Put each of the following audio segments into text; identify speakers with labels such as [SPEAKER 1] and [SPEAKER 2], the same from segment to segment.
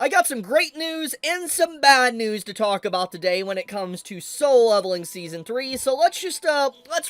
[SPEAKER 1] I got some great news and some bad news to talk about today when it comes to Solo Leveling Season 3, so let's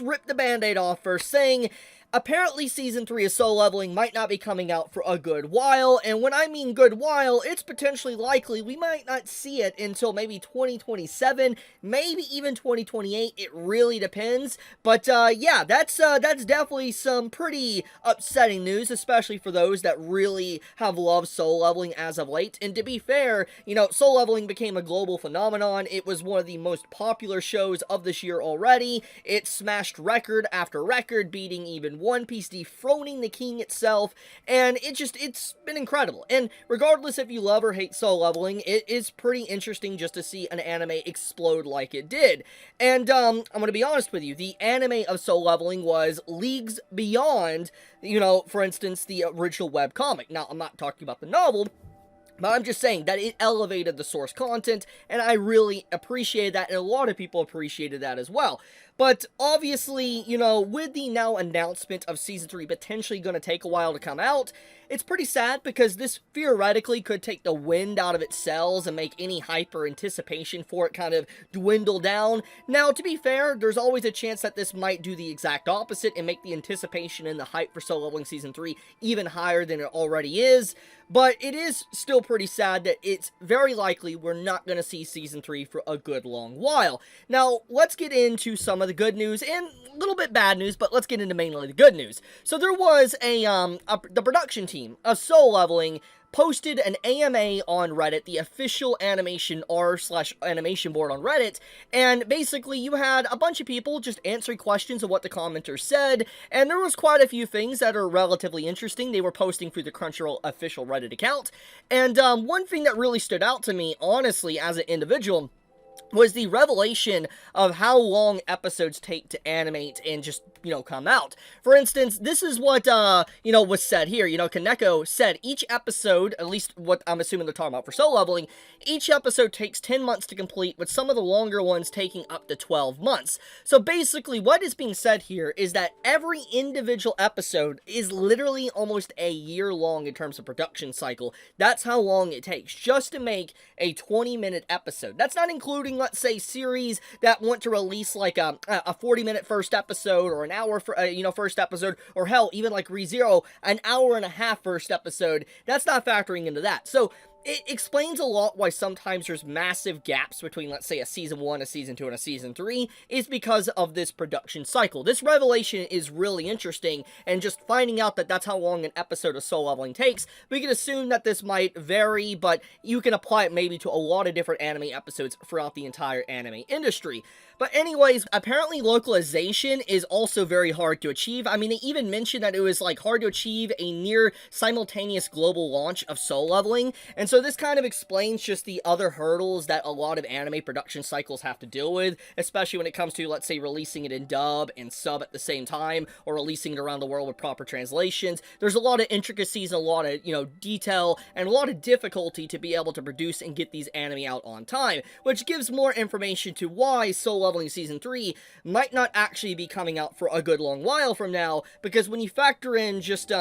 [SPEAKER 1] rip the band-aid off first, saying apparently Season 3 of Solo Leveling might not be coming out for a good while, and when I mean good while, it's potentially likely we might not see it until maybe 2027, maybe even 2028, it really depends, but yeah, that's definitely some pretty upsetting news, especially for those that really have loved Solo Leveling as of late, and to be fair, you know, Solo Leveling became a global phenomenon, it was one of the most popular shows of this year already, it smashed record after record, beating even One Piece, dethroning the king itself, and it's been incredible. And regardless if you love or hate Solo Leveling, it is pretty interesting just to see an anime explode like it did. And I'm gonna be honest with you, the anime of Solo Leveling was leagues beyond, you know, for instance, the original webcomic. Now, I'm not talking about the novel, but I'm just saying that it elevated the source content, and I really appreciated that, and a lot of people appreciated that as well. But obviously, you know, with the now announcement of Season 3 potentially going to take a while to come out, it's pretty sad because this theoretically could take the wind out of its sails and make any hype or anticipation for it kind of dwindle down. Now, to be fair, there's always a chance that this might do the exact opposite and make the anticipation and the hype for Solo Leveling Season 3 even higher than it already is. But it is still pretty sad that it's very likely we're not going to see Season 3 for a good long while. Now, let's get into some of the good news and a little bit bad news, but let's get into mainly the good news. So there was the production team of Solo Leveling posted an AMA on Reddit, the official animation r/animation board on Reddit, and basically you had a bunch of people just answering questions of what the commenters said, and there was quite a few things that are relatively interesting. They were posting through the Crunchyroll official Reddit account, and one thing that really stood out to me, honestly, as an individual, was the revelation of how long episodes take to animate and just, you know, come out. For instance, this is what, you know, was said here. You know, Kaneko said each episode, at least what I'm assuming they're talking about for Solo Leveling, each episode takes 10 months to complete, with some of the longer ones taking up to 12 months. So basically, what is being said here is that every individual episode is literally almost a year long in terms of production cycle. That's how long it takes just to make a 20-minute episode. That's not including, let's say, series that want to release like a 40-minute first episode or an hour for first episode, or hell, even like ReZero, an hour and a half first episode. That's not factoring into that. So it explains a lot why sometimes there's massive gaps between, let's say, a Season 1, a Season 2, and a Season 3, is because of this production cycle. This revelation is really interesting, and just finding out that that's how long an episode of Solo Leveling takes, we can assume that this might vary, but you can apply it maybe to a lot of different anime episodes throughout the entire anime industry. But anyways, apparently localization is also very hard to achieve. I mean, they even mentioned that it was like hard to achieve a near simultaneous global launch of Solo Leveling, and so this kind of explains just the other hurdles that a lot of anime production cycles have to deal with, especially when it comes to, let's say, releasing it in dub and sub at the same time, or releasing it around the world with proper translations. There's a lot of intricacies and a lot of, you know, detail and a lot of difficulty to be able to produce and get these anime out on time, which gives more information to why Solo Leveling Season 3 might not actually be coming out for a good long while from now, because when you factor in just,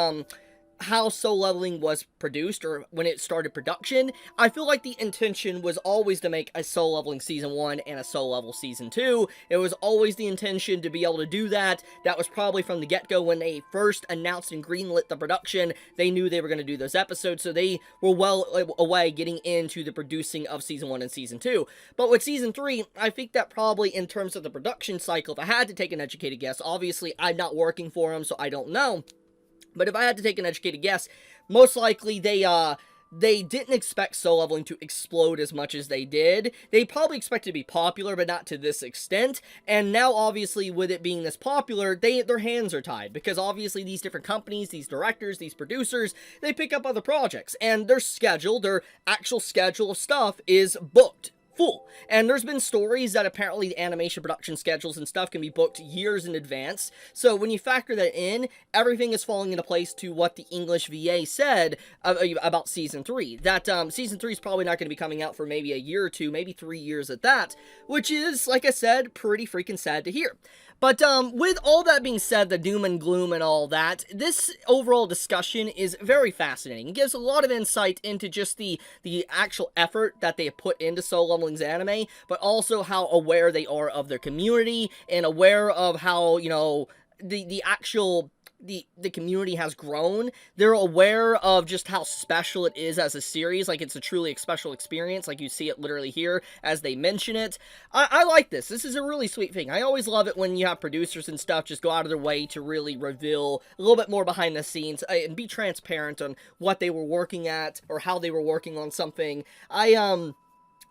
[SPEAKER 1] how Solo Leveling was produced, or when it started production, I feel like the intention was always to make a Solo Leveling Season 1 and a Solo Level Season 2. It was always the intention to be able to do that. That was probably from the get-go when they first announced and greenlit the production. They knew they were going to do those episodes, so they were well away getting into the producing of Season 1 and Season 2. But with Season 3, I think that probably in terms of the production cycle, if I had to take an educated guess, obviously I'm not working for them, so I don't know, but if I had to take an educated guess, most likely they didn't expect Solo Leveling to explode as much as they did. They probably expected to be popular, but not to this extent. And now, obviously, with it being this popular, their hands are tied, because obviously these different companies, these directors, these producers, they pick up other projects, and their actual schedule of stuff is booked full. And there's been stories that apparently the animation production schedules and stuff can be booked years in advance. So when you factor that in, everything is falling into place to what the English VA said about Season 3. That Season 3 is probably not going to be coming out for maybe a year or two, maybe 3 years at that, which is, like I said, pretty freaking sad to hear. But with all that being said, the doom and gloom and all that, this overall discussion is very fascinating. It gives a lot of insight into just the actual effort that they put into Solo Leveling's anime, but also how aware they are of their community and aware of how, you know, the actual the community has grown. They're aware of just how special it is as a series. Like, it's a truly special experience. Like, you see it literally here as they mention it. I like this. This is a really sweet thing. I always love it when you have producers and stuff just go out of their way to really reveal a little bit more behind the scenes and be transparent on what they were working at or how they were working on something.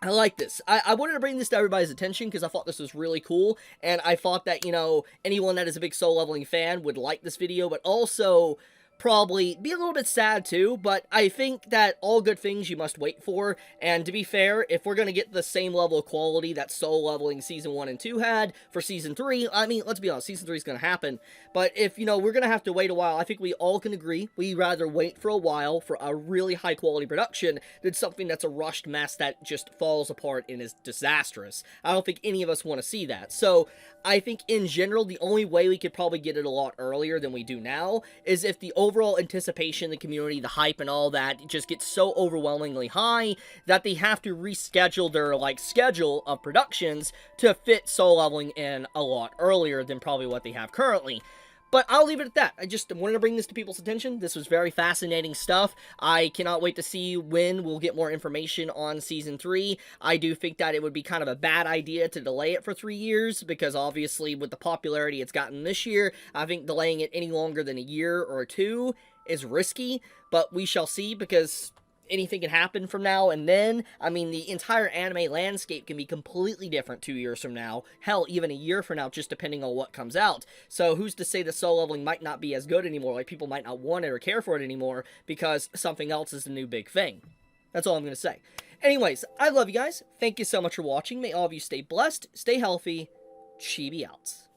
[SPEAKER 1] I like this. I wanted to bring this to everybody's attention because I thought this was really cool, and I thought that, you know, anyone that is a big Solo Leveling fan would like this video, but also probably be a little bit sad too, but I think that all good things you must wait for, and to be fair, if we're going to get the same level of quality that Solo Leveling Season 1 and 2 had for Season 3, I mean, let's be honest, Season 3 is going to happen, but if, you know, we're going to have to wait a while, I think we all can agree, we'd rather wait for a while for a really high quality production than something that's a rushed mess that just falls apart and is disastrous. I don't think any of us want to see that, so I think in general, the only way we could probably get it a lot earlier than we do now is if the overall anticipation, the community, the hype, and all that just gets so overwhelmingly high that they have to reschedule their, like, schedule of productions to fit Solo Leveling in a lot earlier than probably what they have currently. But I'll leave it at that. I just wanted to bring this to people's attention. This was very fascinating stuff. I cannot wait to see when we'll get more information on Season 3. I do think that it would be kind of a bad idea to delay it for 3 years, because obviously with the popularity it's gotten this year, I think delaying it any longer than a year or two is risky, but we shall see, because anything can happen from now and then. I mean, the entire anime landscape can be completely different 2 years from now. Hell, even a year from now, just depending on what comes out. So who's to say that Solo Leveling might not be as good anymore? Like, people might not want it or care for it anymore because something else is the new big thing. That's all I'm going to say. Anyways, I love you guys. Thank you so much for watching. May all of you stay blessed, stay healthy. Chibi out.